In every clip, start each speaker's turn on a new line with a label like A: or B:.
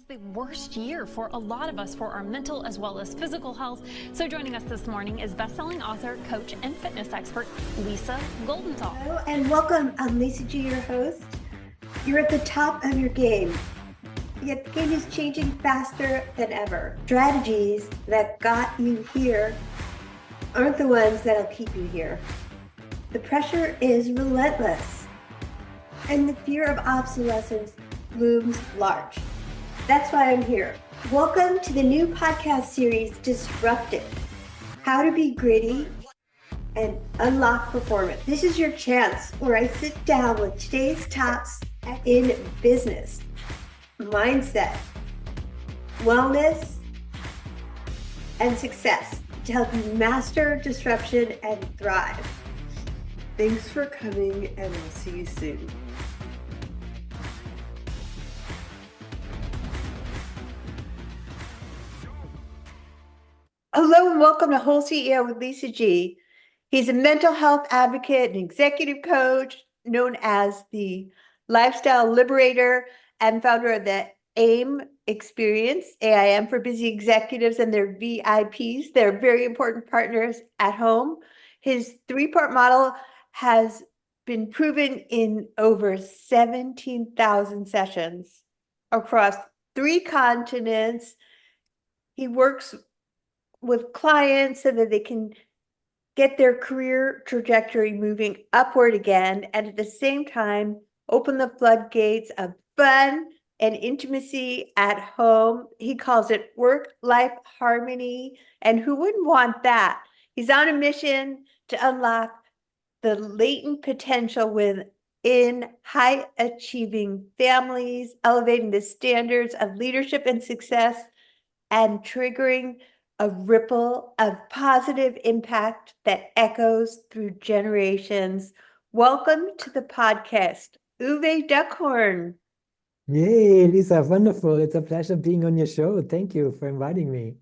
A: The worst year for a lot of us for our mental as well as physical health. So joining us this morning is best-selling author, coach, and fitness expert, Lisa Goldenthal.
B: Hello and welcome. I'm Lisa G, your host. You're at the top of your game, yet the game is changing faster than ever. Strategies that got you here aren't the ones that'll keep you here. The pressure is relentless, and the fear of obsolescence looms large. That's why I'm here. Welcome to the new podcast series, Disrupted: How to Be Gritty and Unlock Performance. This is your chance where I sit down with today's tops in business, mindset, wellness, and success to help you master disruption and thrive.
C: Thanks for coming, and I'll see you soon.
B: Hello and welcome to WholeCEO with Lisa G. He's a mental health advocate and executive coach known as the Lifestyle Liberator and founder of the AIM Experience, AIM for busy executives and their VIPs. They're very important partners at home. His three-part model has been proven in over 17,000 sessions across 3 continents. He works with clients so that they can get their career trajectory moving upward again, and at the same time, open the floodgates of fun and intimacy at home. He calls it work-life harmony, and who wouldn't want that? He's on a mission to unlock the latent potential within high-achieving families, elevating the standards of leadership and success, and triggering a ripple of positive impact that echoes through generations. Welcome to the podcast, Uwe Dockhorn.
D: Yay, Lisa, wonderful. It's a pleasure being on your show. Thank you for inviting me.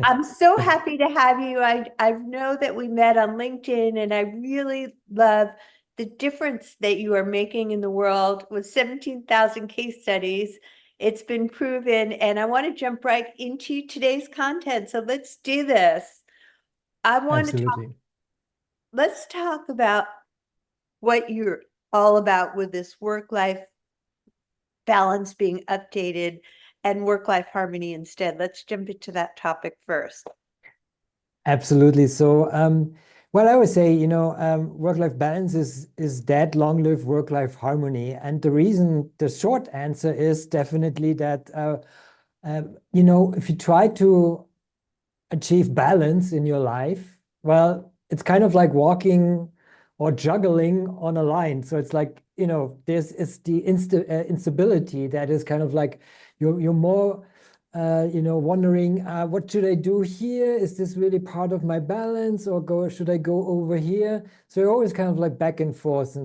B: I'm so happy to have you. I know that we met on LinkedIn, and I really love the difference that you are making in the world with 17,000 case studies. It's been proven, and I want to jump right into today's content. So let's do this.
D: Absolutely.
B: Let's talk about what you're all about with this work-life balance being updated and work-life harmony instead. Let's jump into that topic first.
D: Absolutely. So, well, I would say, work-life balance is dead. Long live work-life harmony. And the short answer is definitely that, if you try to achieve balance in your life, well, it's kind of like walking or juggling on a line. So it's like, there's the instability that is kind of like you're more wondering, what should I do here? Is this really part of my balance, or should I go over here? So you're always kind of like back and forth.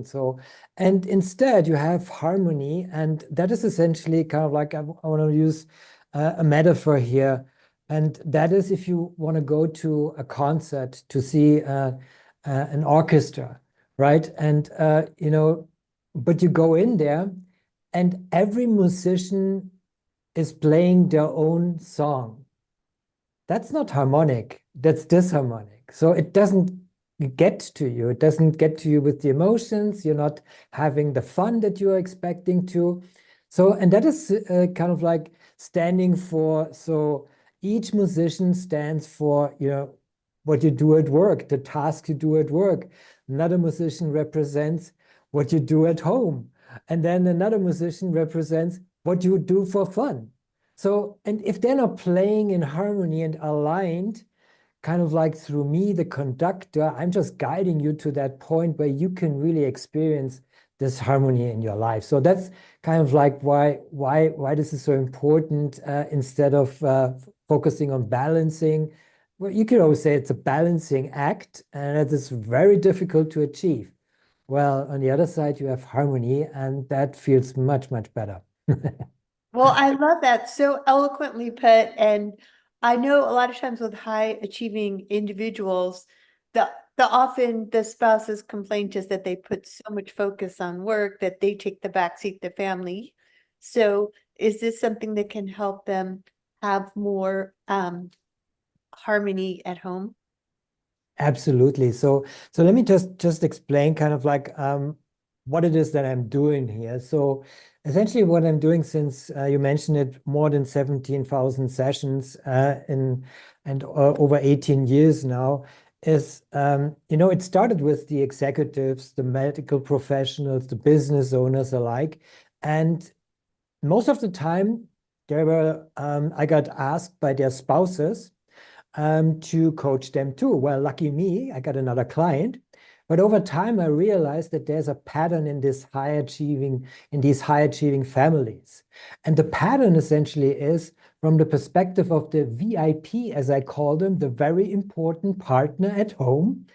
D: And instead you have harmony. And that is essentially kind of like, I want to use a metaphor here. And that is if you want to go to a concert to see an orchestra, right? And, but you go in there and every musician is playing their own song. That's not harmonic, that's disharmonic. So it doesn't get to you. It doesn't get to you with the emotions. You're not having the fun that you're expecting to. So, and that is kind of like standing for, so each musician stands for, what you do at work, the task you do at work. Another musician represents what you do at home. And then another musician represents what you do for fun. So, and if they're not playing in harmony and aligned, kind of like through me, the conductor, I'm just guiding you to that point where you can really experience this harmony in your life. So that's kind of like why this is so important, instead of focusing on balancing. Well, you could always say it's a balancing act, and it is very difficult to achieve. Well, on the other side, you have harmony, and that feels much, much better.
B: Well, I love that. So eloquently put. And I know a lot of times with high achieving individuals, often the spouse's complaint is that they put so much focus on work that they take the backseat to family. So is this something that can help them have more harmony at home?
D: Absolutely. So let me just explain kind of like what it is that I'm doing here. So essentially what I'm doing, since you mentioned it, more than 17,000 sessions and over 18 years now, is it started with the executives, the medical professionals, the business owners alike. And most of the time I got asked by their spouses to coach them too. Well, lucky me, I got another client. But over time, I realized that there's a pattern in these high achieving families. And the pattern essentially is from the perspective of the VIP, as I call them, the very important partner at home.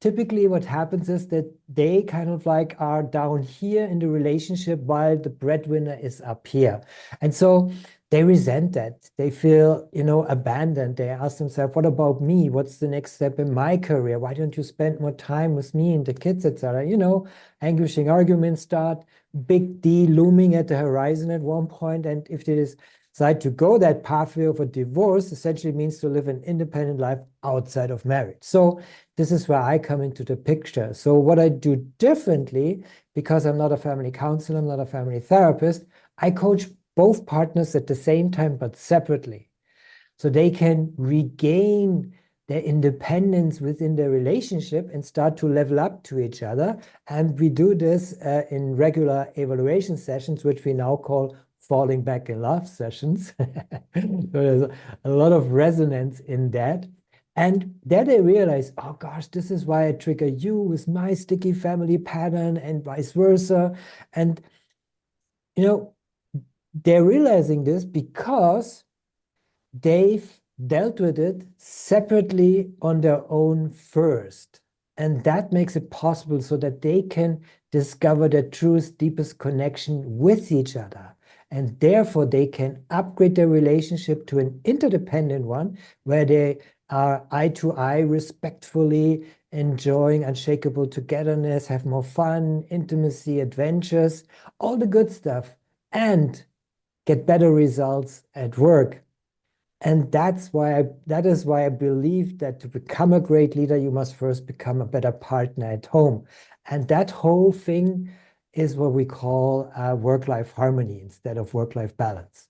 D: Typically, what happens is that they kind of like are down here in the relationship while the breadwinner is up here. And so they resent that. They feel, abandoned. They ask themselves, what about me? What's the next step in my career? Why don't you spend more time with me and the kids, etc.? Anguishing arguments start, big D looming at the horizon at one point. And if they decide to go that pathway of a divorce, essentially means to live an independent life outside of marriage. So this is where I come into the picture. So what I do differently, because I'm not a family counselor, I'm not a family therapist, I coach both partners at the same time, but separately. So they can regain their independence within their relationship and start to level up to each other. And we do this in regular evaluation sessions, which we now call falling back in love sessions. So there's a lot of resonance in that. And then they realize, oh gosh, this is why I trigger you with my sticky family pattern and vice versa. And, they're realizing this because they've dealt with it separately on their own first. And that makes it possible so that they can discover their truest, deepest connection with each other. And therefore, they can upgrade their relationship to an interdependent one where they are eye to eye, respectfully enjoying unshakable togetherness, have more fun, intimacy, adventures, all the good stuff, and get better results at work. And that is why I believe that to become a great leader, you must first become a better partner at home. And that whole thing is what we call work-life harmony instead of work-life balance.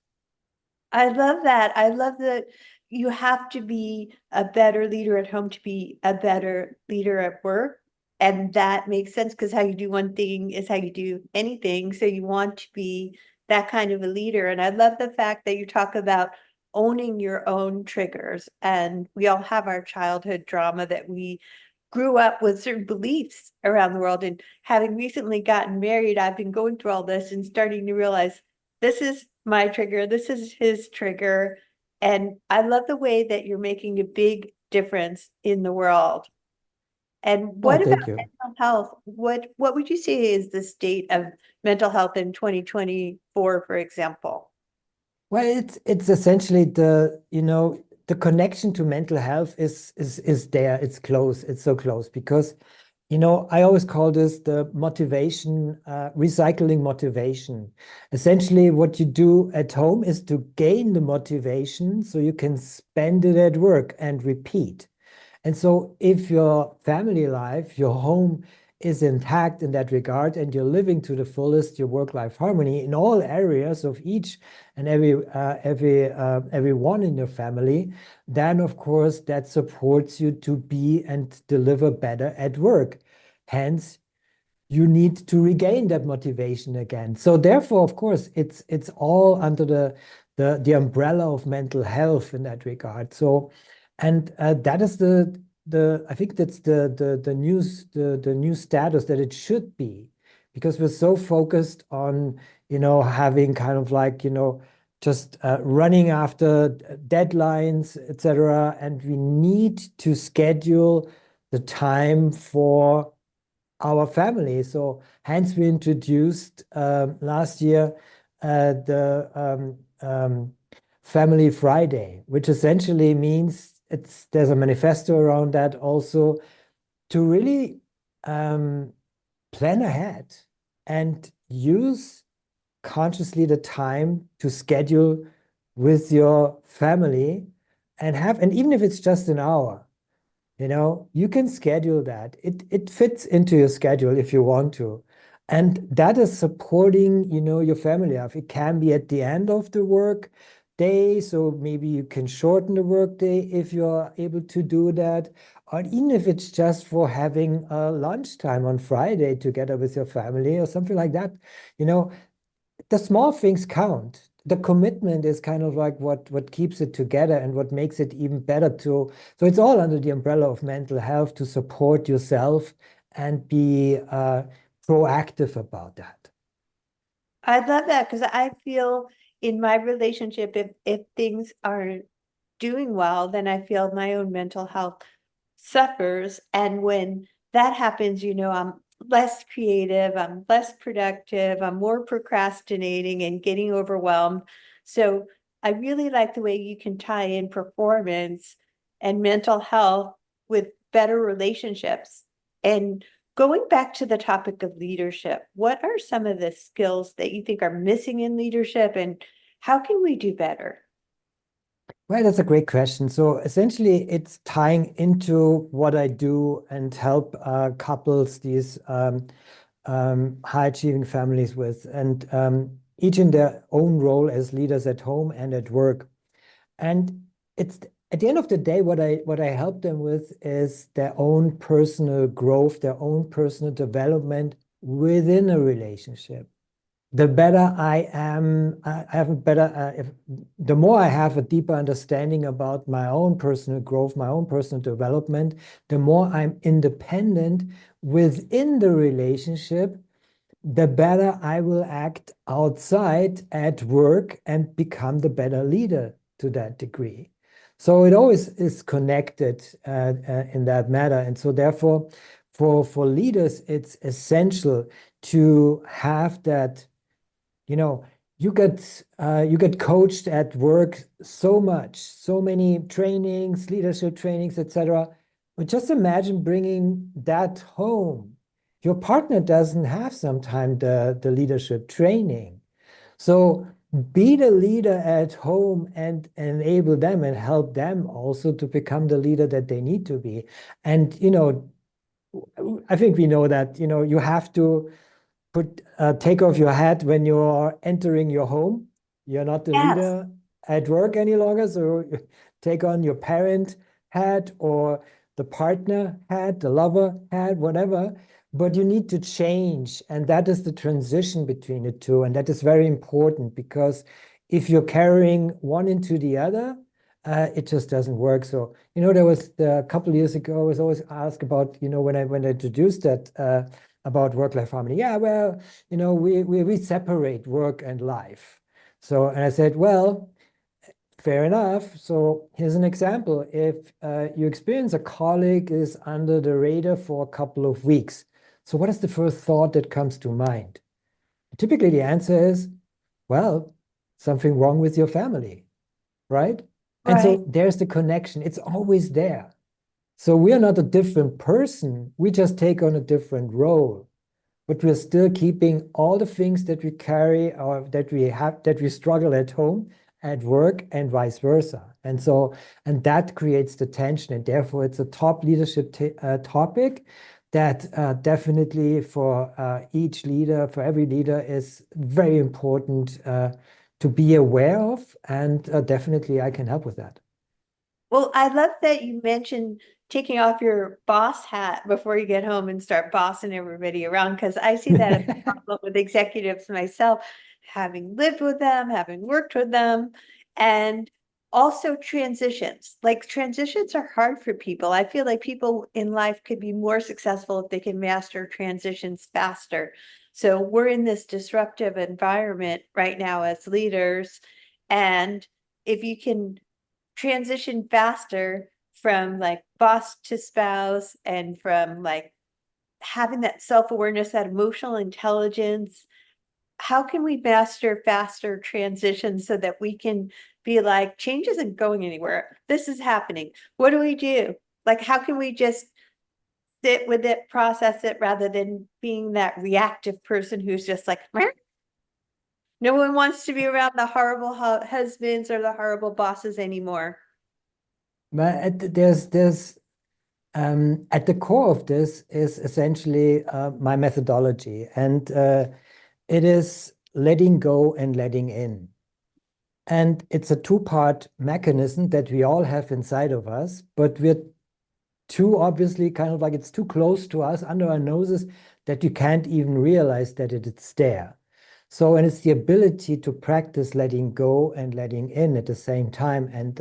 B: I love that. I love that you have to be a better leader at home to be a better leader at work. And that makes sense because how you do one thing is how you do anything. So you want to be that kind of a leader. And I love the fact that you talk about owning your own triggers. And we all have our childhood drama that we grew up with certain beliefs around the world. And having recently gotten married, I've been going through all this and starting to realize this is my trigger, this is his trigger. And I love the way that you're making a big difference in the world. And what about
D: Thank you.
B: mental health? What would you say is the state of mental health in 2024, for example?
D: Well, it's essentially the connection to mental health is there. It's close. It's so close because I always call this the motivation, recycling motivation. Essentially, what you do at home is to gain the motivation so you can spend it at work and repeat. And so if your family life, your home is intact in that regard, and you're living to the fullest your work-life harmony in all areas of each and every one in your family, then of course that supports you to be and deliver better at work. Hence, you need to regain that motivation again. So therefore, of course, it's all under the umbrella of mental health in that regard. So, and that is I think that's the new status that it should be, because we're so focused on having kind of like just running after deadlines, etc. And we need to schedule the time for our family. So hence we introduced last year the Family Friday, which essentially means there's a manifesto around that also to really plan ahead and use consciously the time to schedule with your family and even if it's just an hour, you can schedule that. It fits into your schedule if you want to. And that is supporting, your family life. It can be at the end of the work day, so maybe you can shorten the work day if you're able to do that. Or even if it's just for having a lunchtime on Friday together with your family or something like that. The small things count. The commitment is kind of like what keeps it together and what makes it even better to. So it's all under the umbrella of mental health to support yourself and be proactive about that.
B: I love that because I feel in my relationship, if things aren't doing well, then I feel my own mental health suffers. And when that happens, I'm less creative, I'm less productive, I'm more procrastinating and getting overwhelmed. So I really like the way you can tie in performance and mental health with better relationships. And going back to the topic of leadership, what are some of the skills that you think are missing in leadership and how can we do better?
D: Well, that's a great question. So essentially, it's tying into what I do and help couples, these high-achieving families with, and each in their own role as leaders at home and at work. And it's at the end of the day, what I help them with is their own personal growth, their own personal development within a relationship. The better I am, I have a better, the more I have a deeper understanding about my own personal growth, my own personal development, the more I'm independent within the relationship, the better I will act outside at work and become the better leader to that degree. So it always is connected in that matter. And so therefore, for leaders, it's essential to have that, you get coached at work so much, so many trainings, leadership trainings, etc. But just imagine bringing that home. Your partner doesn't have sometimes the leadership training. So be the leader at home and enable them and help them also to become the leader that they need to be. And, I think we know that, you have to take off your hat when you're entering your home. You're not the
B: Yes.
D: leader at work any longer, so take on your parent hat or the partner hat, the lover hat, whatever. But you need to change, and that is the transition between the two, and that is very important because if you're carrying one into the other, it just doesn't work. So, there was a couple of years ago, I was always asked about, when I introduced that about work-life harmony. Yeah, well, we separate work and life. So, and I said, well, fair enough. So here's an example. If you experience a colleague is under the radar for a couple of weeks, so what is the first thought that comes to mind? Typically, the answer is, well, something wrong with your family, right? And
B: Right.
D: so there's the connection. It's always there. So we are not a different person. We just take on a different role. But we're still keeping all the things that we carry or that we struggle at home, at work, and vice versa. And that creates the tension. And therefore, it's a top leadership topic that definitely for each leader, for every leader, is very important to be aware of. And definitely, I can help with that.
B: Well, I love that you mentioned taking off your boss hat before you get home and start bossing everybody around, because I see that as a problem with executives myself, having lived with them, having worked with them, and also transitions. Like transitions are hard for people. I feel like people in life could be more successful if they can master transitions faster. So we're in this disruptive environment right now as leaders, and if you can transition faster from like boss to spouse and from like having that self-awareness, that emotional intelligence, how can we master faster transitions so that we can be like, change isn't going anywhere, this is happening, what do we do? Like, how can we just sit with it, process it, rather than being that reactive person who's just like, No one wants to be around the horrible husbands or the horrible bosses anymore.
D: But there's at the core of this is essentially my methodology, and it is letting go and letting in. And it's a two-part mechanism that we all have inside of us, but we're too obviously kind of like it's too close to us under our noses that you can't even realize that it's there. So, and it's the ability to practice letting go and letting in at the same time. And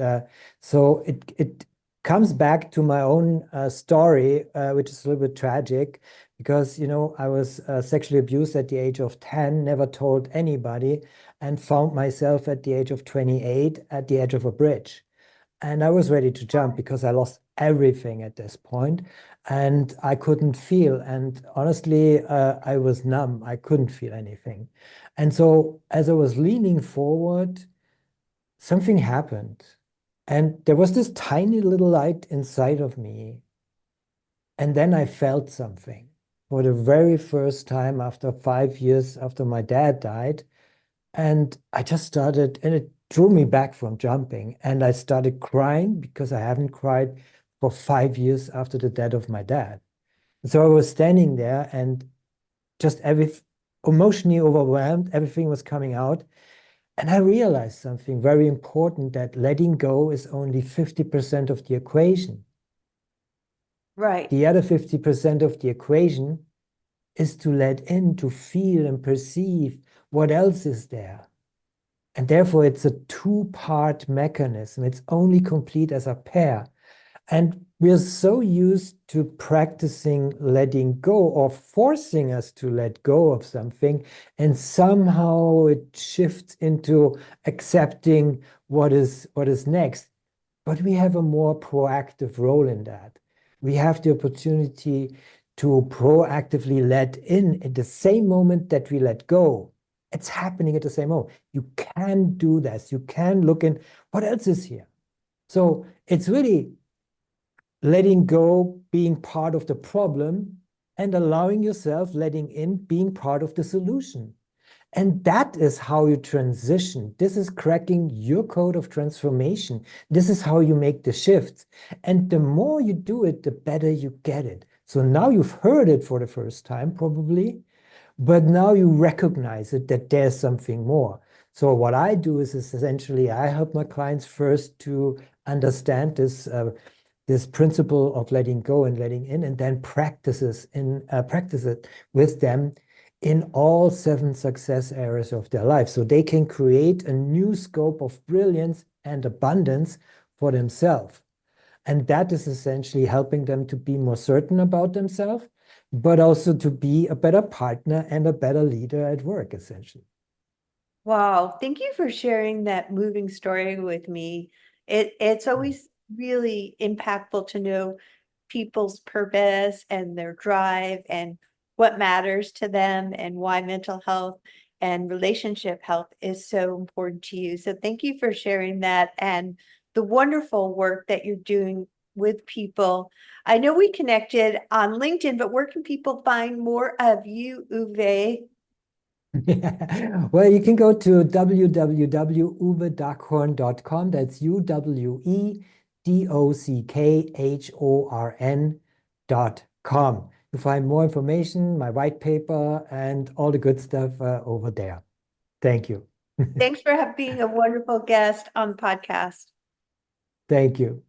D: so it comes back to my own story, which is a little bit tragic because, you know, I was sexually abused at the age of 10, never told anybody, and found myself at the age of 28 at the edge of a bridge. And I was ready to jump because I lost everything at this point and I couldn't feel. And honestly, I was numb. I couldn't feel anything. And so as I was leaning forward, something happened. And there was this tiny little light inside of me. And then I felt something for the very first time after 5 years after my dad died. And I just started, and it drew me back from jumping. And I started crying because I haven't cried for 5 years after the death of my dad. So I was standing there and just emotionally overwhelmed, everything was coming out. And I realized something very important, that letting go is only 50% of the equation.
B: Right.
D: The other 50% of the equation is to let in, to feel and perceive what else is there. And therefore, it's a two-part mechanism. It's only complete as a pair. And we're so used to practicing letting go or forcing us to let go of something, and somehow it shifts into accepting what is next. But we have a more proactive role in that. We have the opportunity to proactively let in at the same moment that we let go. It's happening at the same moment. You can do this. You can look in, what else is here? So it's really letting go, being part of the problem, and allowing yourself, letting in, being part of the solution. And that is how you transition. This is cracking your code of transformation. This is how you make the shift. And the more you do it, the better you get it. So now you've heard it for the first time, probably, but now you recognize it, that there's something more. So what I do is essentially, I help my clients first to understand this principle of letting go and letting in, and then practice it with them in all 7 success areas of their life, so they can create a new scope of brilliance and abundance for themselves. And that is essentially helping them to be more certain about themselves, but also to be a better partner and a better leader at work, essentially.
B: Wow. Thank you for sharing that moving story with me. It's always really impactful to know people's purpose and their drive and what matters to them and why mental health and relationship health is so important to you. So thank you for sharing that and the wonderful work that you're doing with people. I know we connected on LinkedIn, but where can people find more of you, Uwe?
D: Well, you can go to www.uwedockhorn.com. That's UWEDOCKHORN.com. You find more information, my white paper, and all the good stuff over there. Thank you.
B: Thanks for being a wonderful guest on the podcast.
D: Thank you.